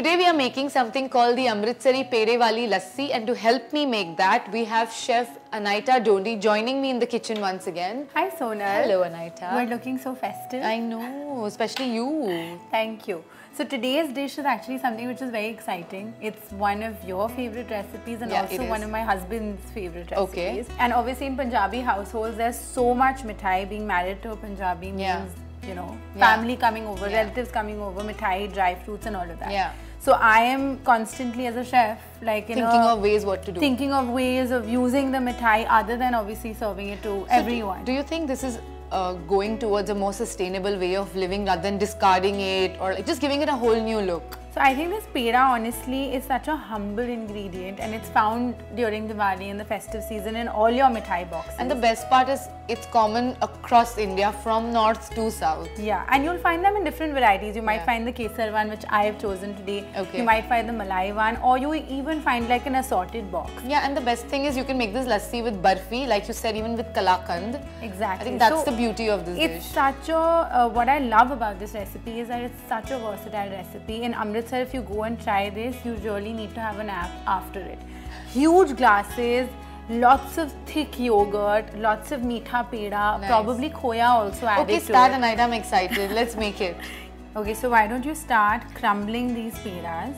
Today we are making something called the Amritsari Pede Wali Lassi, and to help me make that, we have Chef Anaita Dondi joining me in the kitchen once again. Hi Sonal. Hello Anaita. We're looking so festive. I know, especially you. Thank you. So today's dish is actually something which is very exciting. It's one of your favorite recipes and also one of my husband's favorite recipes. And obviously in Punjabi households, there's so much mithai. Being married to a Punjabi means, you know, family coming over, relatives coming over, mithai, dry fruits and all of that. So I am constantly as a chef, like, you know, thinking of ways what to do. Thinking of ways of using the mithai other than obviously serving it to everyone. Do you think this is going towards a more sustainable way of living rather than discarding it or like just giving it a whole new look? So I think this peda honestly is such a humble ingredient, and it's found during Diwali and the festive season in all your mithai boxes. And the best part is it's common across India from north to south. Yeah, and you'll find them in different varieties. You might find the kesar one, which I have chosen today. You might find the malai one, or you even find like an assorted box. Yeah, and the best thing is you can make this lassi with barfi, like you said, even with kalakand. Exactly. I think that's the beauty of this dish. It's such a, what I love about this recipe is that it's such a versatile recipe. In Amritsar, if you go and try this, you really need to have an app after it. Huge glasses, lots of thick yogurt, lots of meetha peda, probably khoya also added to it. Okay, start Anaita, I'm excited. Let's make it. Okay, so why don't you start crumbling these pedas,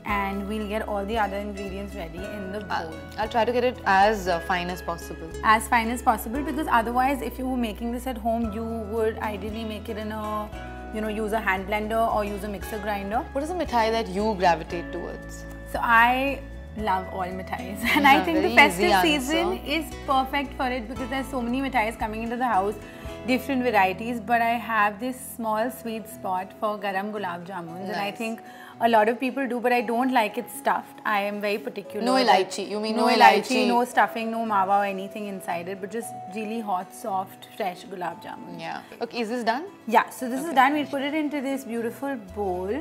and we'll get all the other ingredients ready in the bowl. I'll try to get it as fine as possible. As fine as possible, because otherwise if you were making this at home, you would ideally make it in a, you know, use a hand blender or use a mixer grinder. What is a mithai that you gravitate towards? So I love all mithais, and I think the festive season is perfect for it because there's so many mithais coming into the house, different varieties, but I have this small sweet spot for garam gulab jamuns, and I think a lot of people do, but I don't like it stuffed. I am very particular. No elaichi, you mean no elaichi, no stuffing, no mawa or anything inside it, but just really hot, soft, fresh gulab jamun. Yeah. Okay, is this done? Yeah, so this is done. We'll put it into this beautiful bowl,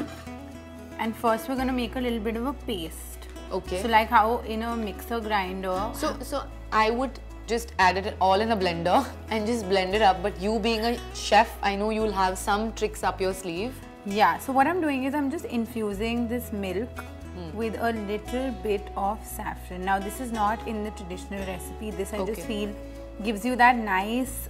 and first we're going to make a little bit of a paste. Okay. So like how in a mixer grinder. So I would just add it all in a blender and just blend it up, but you being a chef, I know you'll have some tricks up your sleeve. Yeah, so what I'm doing is I'm just infusing this milk with a little bit of saffron. Now this is not in the traditional recipe. This I just feel gives you that nice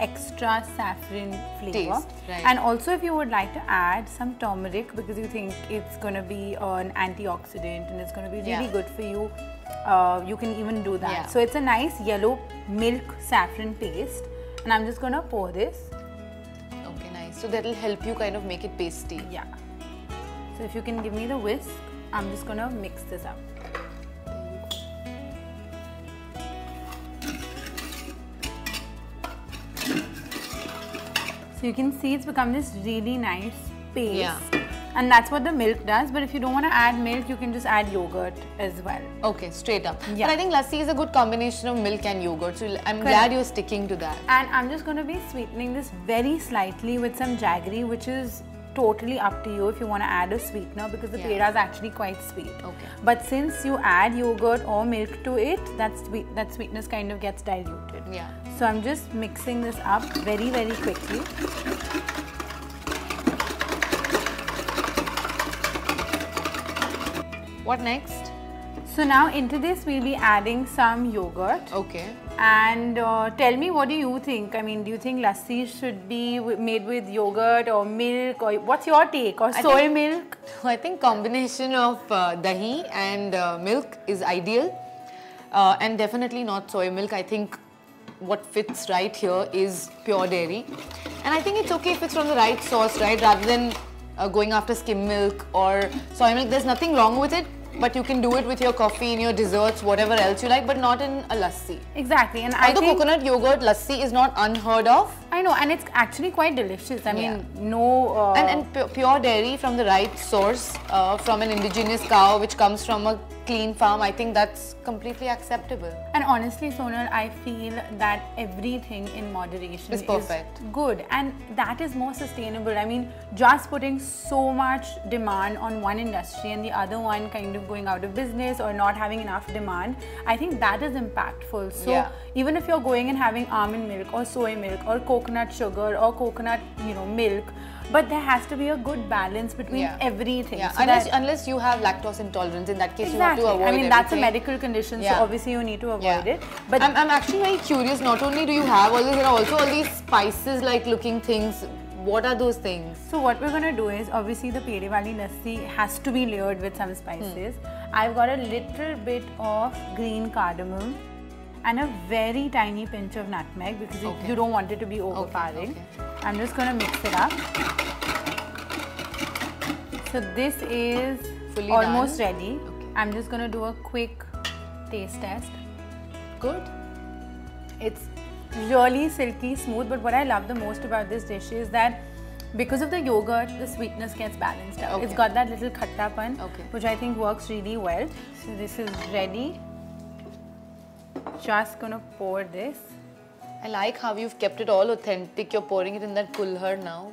extra saffron flavor. Taste, right. And also if you would like to add some turmeric because you think it's going to be an antioxidant and it's going to be really good for you, you can even do that. So it's a nice yellow milk saffron paste, and I'm just going to pour this. So that will help you kind of make it pasty. Yeah. So if you can give me the whisk, I'm just going to mix this up. So you can see it's become this really nice paste. Yeah. And that's what the milk does. But if you don't want to add milk, you can just add yogurt as well. Okay, straight up. Yeah. But I think lassi is a good combination of milk and yogurt. So I'm glad you're sticking to that. And I'm just going to be sweetening this very slightly with some jaggery, which is totally up to you if you want to add a sweetener because the peda is actually quite sweet. Okay. But since you add yogurt or milk to it, that sweetness kind of gets diluted. Yeah. So I'm just mixing this up very, very quickly. What next? So now into this we'll be adding some yogurt. Okay. And tell me, what do you think? I mean, do you think lassi should be made with yogurt or milk, or what's your take? Or soy milk? I think combination of dahi and milk is ideal, and definitely not soy milk. I think what fits right here is pure dairy, and I think it's okay if it's from the right source, right? Rather than going after skim milk or soy milk. There's nothing wrong with it, but you can do it with your coffee, in your desserts, whatever else you like, but not in a lassi. Exactly. And although coconut yogurt lassi is not unheard of. I know, and it's actually quite delicious. I mean, no... And pure dairy from the right source, from an indigenous cow which comes from a clean farm, I think that's completely acceptable. And honestly, Sonal, I feel that everything in moderation is good, and that is more sustainable. I mean, just putting so much demand on one industry and the other one kind of going out of business or not having enough demand, I think that is impactful. So even if you're going and having almond milk or soy milk or coconut sugar or coconut, milk, but there has to be a good balance between everything. Yeah, so unless you have lactose intolerance, in that case exactly. you have to avoid I mean, that's a medical condition, so obviously you need to avoid it. But I'm actually very curious, not only do you have all this, there are also all these spices like looking things. What are those things? So what we're going to do is, obviously the Pede Wali Lassi has to be layered with some spices. I've got a little bit of green cardamom and a very tiny pinch of nutmeg because you don't want it to be overpowering. I'm just going to mix it up. So this is fully almost ready. I'm just going to do a quick taste test. Good. It's really silky smooth, but what I love the most about this dish is that because of the yogurt, the sweetness gets balanced out. It's got that little khattapan, which I think works really well. So this is ready. Just gonna pour this. I like how you've kept it all authentic. You're pouring it in that kulhar now.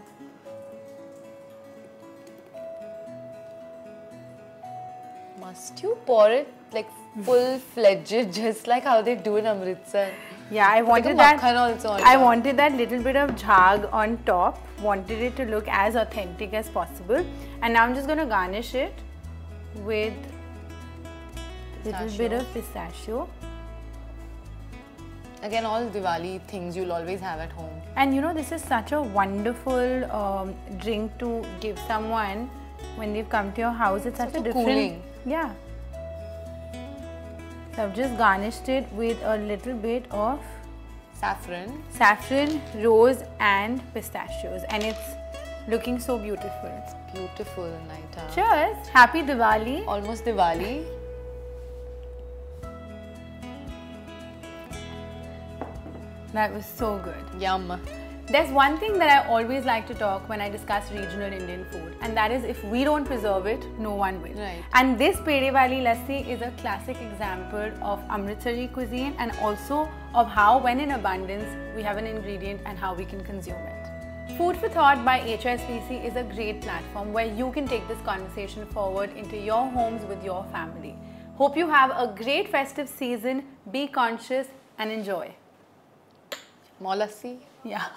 Must you pour it like full-fledged, just like how they do in Amritsar? Yeah, I wanted that. I wanted that little bit of jhag on top. Wanted it to look as authentic as possible. And now I'm just gonna garnish it with a little bit of pistachio. Again, all Diwali things you'll always have at home. And you know, this is such a wonderful drink to give someone when they've come to your house. It's such a different. Cooling. Yeah. So I've just garnished it with a little bit of saffron, rose and pistachios, and it's looking so beautiful. It's beautiful, Naita. Cheers! Happy Diwali! Almost Diwali. That was so good. Yum. There's one thing that I always like to talk when I discuss regional Indian food, and that is if we don't preserve it, no one will. Right. And this Pede Wali Lassi is a classic example of Amritsari cuisine and also of how, when in abundance, we have an ingredient and how we can consume it. Food for Thought by HSBC is a great platform where you can take this conversation forward into your homes with your family. Hope you have a great festive season. Be conscious and enjoy. More lassi? Yeah.